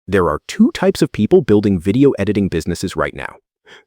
There are two types of people building video editing businesses right now.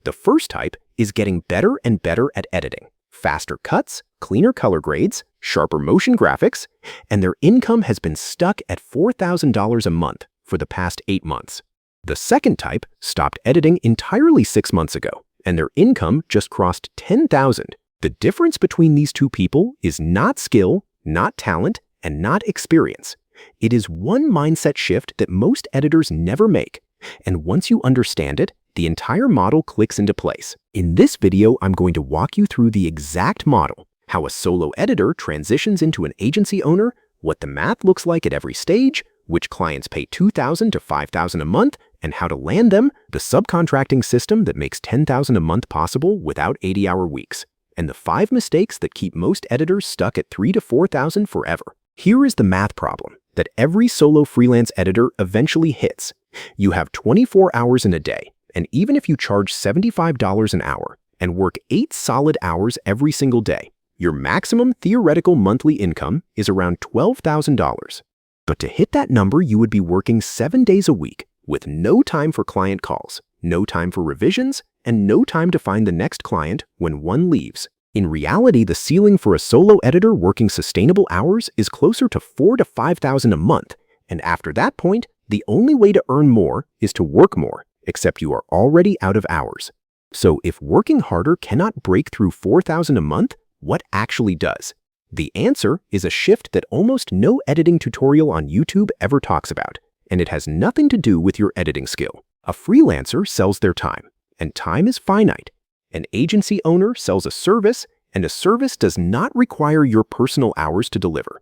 The first type is getting better and better at editing. Faster cuts, cleaner color grades, sharper motion graphics, and their income has been stuck at $4,000 a month for the past 8 months. The second type stopped editing entirely 6 months ago, and their income just crossed $10,000. The difference between these two people is not skill, not talent, and not experience. It is one mindset shift that most editors never make, and once you understand it, the entire model clicks into place. In this video, I'm going to walk you through the exact model, how a solo editor transitions into an agency owner, what the math looks like at every stage, which clients pay $2,000 to $5,000 a month, and how to land them, the subcontracting system that makes $10,000 a month possible without 80-hour weeks, and the 5 mistakes that keep most editors stuck at $3,000 to $4,000 forever. Here is the math problem that every solo freelance editor eventually hits. You have 24 hours in a day, and even if you charge $75 an hour and work 8 solid hours every single day, your maximum theoretical monthly income is around $12,000. But to hit that number, you would be working 7 days a week with no time for client calls, no time for revisions, and no time to find the next client when one leaves. In reality, the ceiling for a solo editor working sustainable hours is closer to $4,000 to $5,000 a month, and after that point, the only way to earn more is to work more, except you are already out of hours. So if working harder cannot break through $4,000 a month, what actually does? The answer is a shift that almost no editing tutorial on YouTube ever talks about, and it has nothing to do with your editing skill. A freelancer sells their time, and time is finite. An agency owner sells a service, and a service does not require your personal hours to deliver.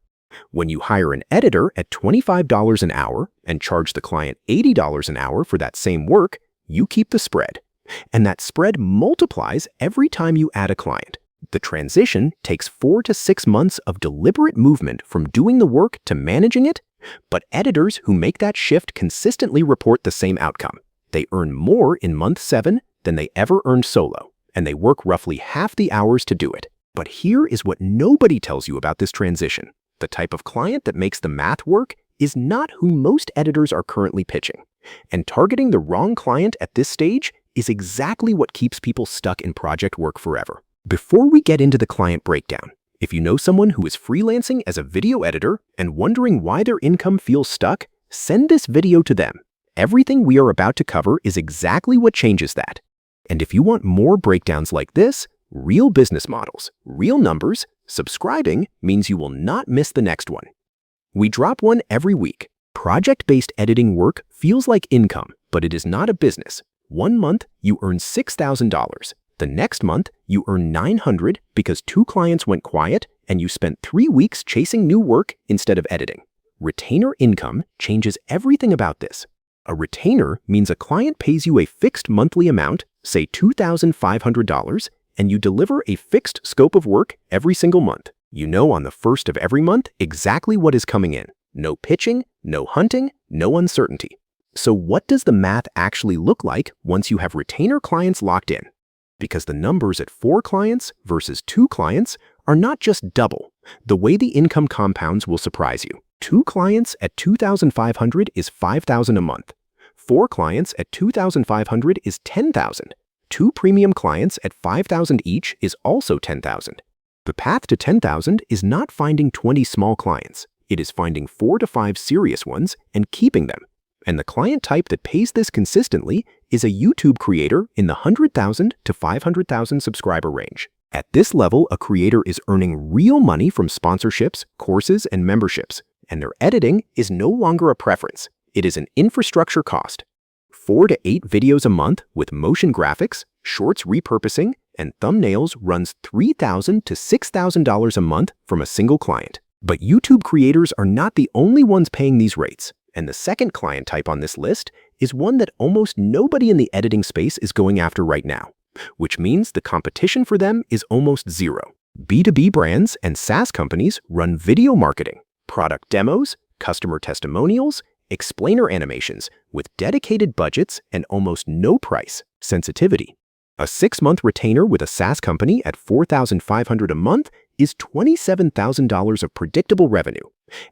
When you hire an editor at $25 an hour and charge the client $80 an hour for that same work, you keep the spread. And that spread multiplies every time you add a client. The transition takes 4 to 6 months of deliberate movement from doing the work to managing it, but editors who make that shift consistently report the same outcome. They earn more in month 7 than they ever earned solo, and they work roughly half the hours to do it. But here is what nobody tells you about this transition. The type of client that makes the math work is not who most editors are currently pitching. And targeting the wrong client at this stage is exactly what keeps people stuck in project work forever. Before we get into the client breakdown, if you know someone who is freelancing as a video editor and wondering why their income feels stuck, send this video to them. Everything we are about to cover is exactly what changes that. And if you want more breakdowns like this, real business models, real numbers, subscribing means you will not miss the next one. We drop one every week. Project-based editing work feels like income, but it is not a business. 1 month, you earn $6,000. The next month, you earn $900 because 2 clients went quiet and you spent 3 weeks chasing new work instead of editing. Retainer income changes everything about this. A retainer means a client pays you a fixed monthly amount, say $2,500, and you deliver a fixed scope of work every single month. You know on the first of every month exactly what is coming in. No pitching, no hunting, no uncertainty. So what does the math actually look like once you have retainer clients locked in? Because the numbers at 4 clients versus 2 clients are not just double. The way the income compounds will surprise you. 2 clients at $2,500 is $5,000 a month. 4 clients at $2,500 is $10,000. 2 premium clients at $5,000 each is also $10,000. The path to $10,000 is not finding 20 small clients. It is finding 4 to 5 serious ones and keeping them. And the client type that pays this consistently is a YouTube creator in the 100,000 to 500,000 subscriber range. At this level, a creator is earning real money from sponsorships, courses, and memberships, and their editing is no longer a preference. It is an infrastructure cost. 4 to 8 videos a month with motion graphics, shorts repurposing, and thumbnails runs $3,000 to $6,000 a month from a single client. But YouTube creators are not the only ones paying these rates. And the second client type on this list is one that almost nobody in the editing space is going after right now, which means the competition for them is almost zero. B2B brands and SaaS companies run video marketing, product demos, customer testimonials, explainer animations with dedicated budgets and almost no price sensitivity. A 6-month retainer with a SaaS company at $4,500 a month is $27,000 of predictable revenue.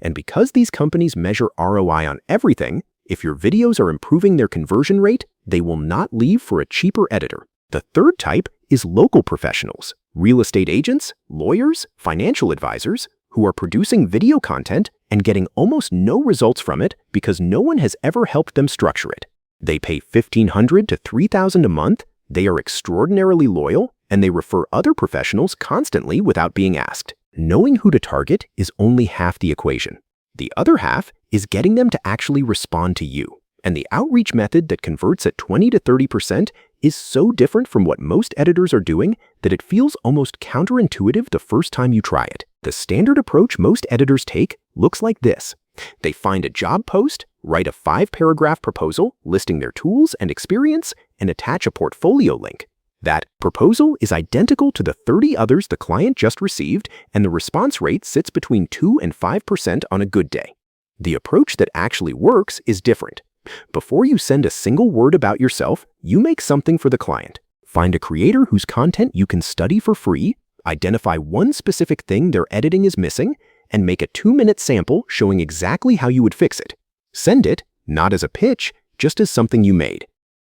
And because these companies measure ROI on everything, If your videos are improving their conversion rate, they will not leave for a cheaper editor. The third type is local professionals, real estate agents, lawyers, financial advisors, who are producing video content and getting almost no results from it because no one has ever helped them structure it. They pay $1,500 to $3,000 a month, they are extraordinarily loyal, and they refer other professionals constantly without being asked. Knowing who to target is only half the equation. The other half is getting them to actually respond to you. And the outreach method that converts at 20 to 30% is so different from what most editors are doing that it feels almost counterintuitive the first time you try it. The standard approach most editors take looks like this. They find a job post, write a 5-paragraph proposal listing their tools and experience, and attach a portfolio link. That proposal is identical to the 30 others the client just received, and the response rate sits between 2 and 5% on a good day. The approach that actually works is different. Before you send a single word about yourself, you make something for the client. Find a creator whose content you can study for free, identify one specific thing their editing is missing, and make a 2-minute sample showing exactly how you would fix it. Send it, not as a pitch, just as something you made.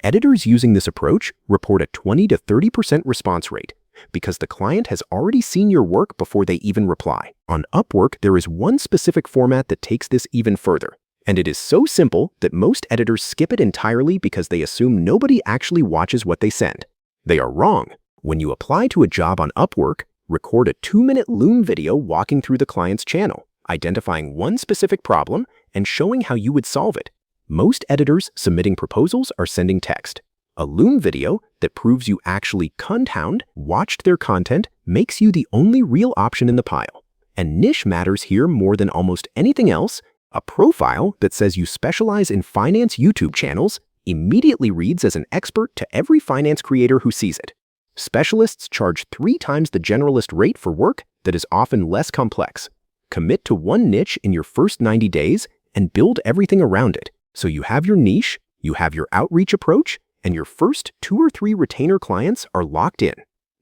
Editors using this approach report a 20 to 30% response rate because the client has already seen your work before they even reply. On Upwork, there is one specific format that takes this even further. And it is so simple that most editors skip it entirely because they assume nobody actually watches what they send. They are wrong. When you apply to a job on Upwork, record a 2-minute Loom video walking through the client's channel, identifying one specific problem and showing how you would solve it. Most editors submitting proposals are sending text. A Loom video that proves you actually watched their content makes you the only real option in the pile. And niche matters here more than almost anything else. A profile that says you specialize in finance YouTube channels immediately reads as an expert to every finance creator who sees it. Specialists charge 3 times the generalist rate for work that is often less complex. Commit to one niche in your first 90 days and build everything around it. So you have your niche, you have your outreach approach, and your first 2 or 3 retainer clients are locked in.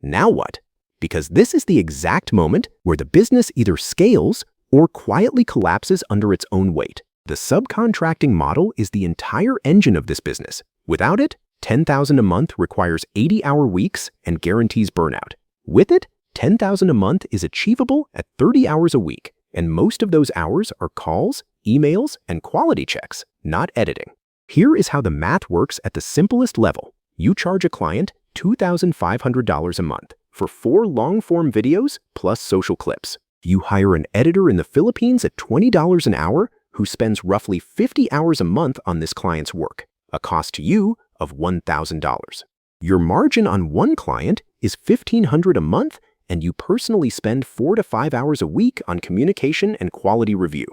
Now what? Because this is the exact moment where the business either scales or quietly collapses under its own weight. The subcontracting model is the entire engine of this business. Without it, $10,000 a month requires 80-hour weeks and guarantees burnout. With it, $10,000 a month is achievable at 30 hours a week, and most of those hours are calls, emails, and quality checks, not editing. Here is how the math works at the simplest level. You charge a client $2,500 a month for 4 long-form videos plus social clips. You hire an editor in the Philippines at $20 an hour who spends roughly 50 hours a month on this client's work, a cost to you of $1,000. Your margin on one client is $1,500 a month, and you personally spend 4 to 5 hours a week on communication and quality review.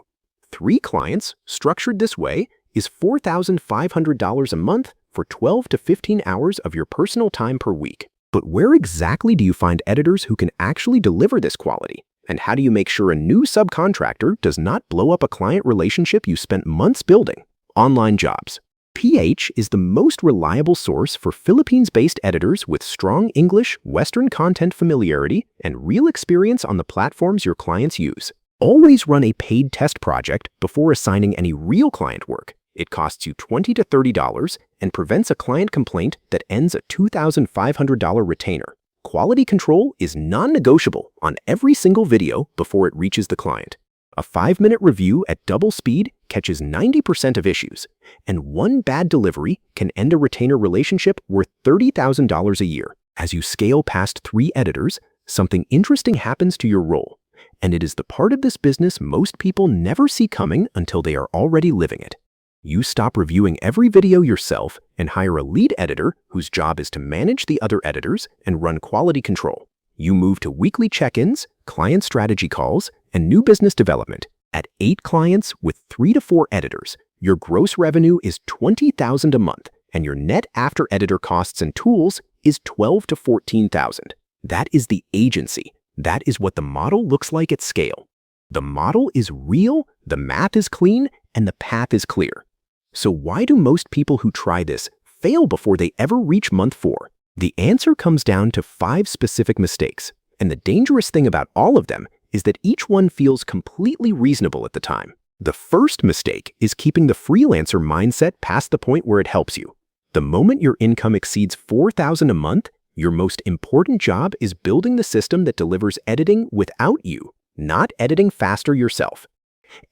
3 clients, structured this way, is $4,500 a month for 12 to 15 hours of your personal time per week. But where exactly do you find editors who can actually deliver this quality? And how do you make sure a new subcontractor does not blow up a client relationship you spent months building? Online jobs. PH is the most reliable source for Philippines-based editors with strong English, Western content familiarity, and real experience on the platforms your clients use. Always run a paid test project before assigning any real client work. It costs you $20 to $30 and prevents a client complaint that ends a $2,500 retainer. Quality control is non-negotiable on every single video before it reaches the client. A 5-minute review at double speed catches 90% of issues, and one bad delivery can end a retainer relationship worth $30,000 a year. As you scale past 3 editors, something interesting happens to your role, and it is the part of this business most people never see coming until they are already living it. You stop reviewing every video yourself and hire a lead editor whose job is to manage the other editors and run quality control. You move to weekly check-ins, client strategy calls, and new business development. At 8 clients with 3 to 4 editors, your gross revenue is $20,000 a month, and your net after editor costs and tools is $12,000 to $14,000. That is the agency. That is what the model looks like at scale. The model is real, the math is clean, and the path is clear. So why do most people who try this fail before they ever reach month 4? The answer comes down to 5 specific mistakes, and the dangerous thing about all of them is that each one feels completely reasonable at the time. The first mistake is keeping the freelancer mindset past the point where it helps you. The moment your income exceeds $4,000 a month, your most important job is building the system that delivers editing without you, not editing faster yourself.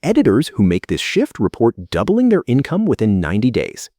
Editors who make this shift report doubling their income within 90 days.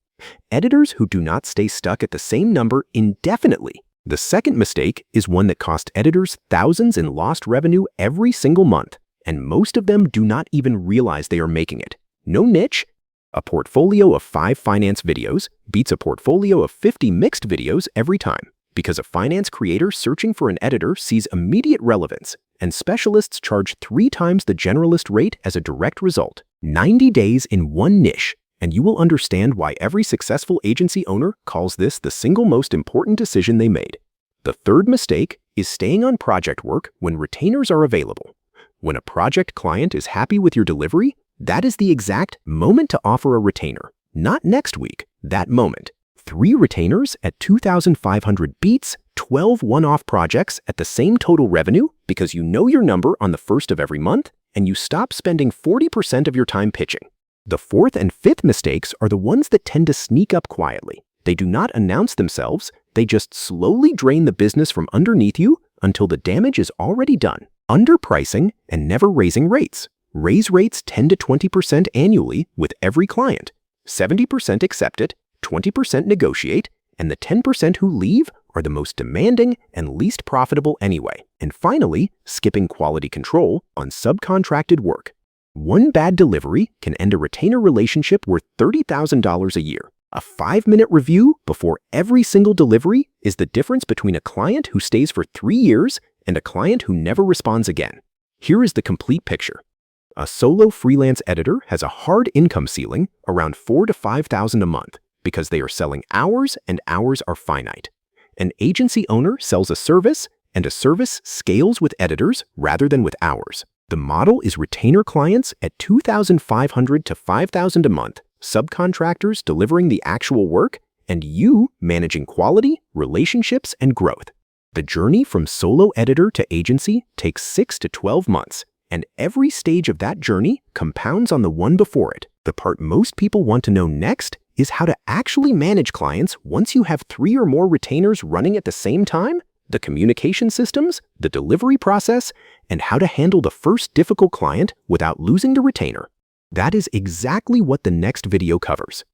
Editors who do not stay stuck at the same number indefinitely. The second mistake is one that cost editors thousands in lost revenue every single month, and most of them do not even realize they are making it. No niche. A portfolio of 5 finance videos beats a portfolio of 50 mixed videos every time, because a finance creator searching for an editor sees immediate relevance, and specialists charge 3 times the generalist rate as a direct result. 90 days in one niche, and you will understand why every successful agency owner calls this the single most important decision they made. The third mistake is staying on project work when retainers are available. When a project client is happy with your delivery, that is the exact moment to offer a retainer. Not next week, that moment. 3 retainers at $2,500 beats 12 one-off projects at the same total revenue because you know your number on the first of every month and you stop spending 40% of your time pitching. The fourth and fifth mistakes are the ones that tend to sneak up quietly. They do not announce themselves, they just slowly drain the business from underneath you until the damage is already done. Underpricing and never raising rates. Raise rates 10 to 20% annually with every client. 70% accept it, 20% negotiate, and the 10% who leave are the most demanding and least profitable anyway. And finally, skipping quality control on subcontracted work. One bad delivery can end a retainer relationship worth $30,000 a year. A 5-minute review before every single delivery is the difference between a client who stays for 3 years and a client who never responds again. Here is the complete picture. A solo freelance editor has a hard income ceiling around $4,000 to $5,000 a month because they are selling hours and hours are finite. An agency owner sells a service and a service scales with editors rather than with hours. The model is retainer clients at $2,500 to $5,000 a month, subcontractors delivering the actual work, and you managing quality, relationships, and growth. The journey from solo editor to agency takes 6 to 12 months, and every stage of that journey compounds on the one before it. The part most people want to know next is how to actually manage clients once you have 3 or more retainers running at the same time, the communication systems, the delivery process, and how to handle the first difficult client without losing the retainer. That is exactly what the next video covers.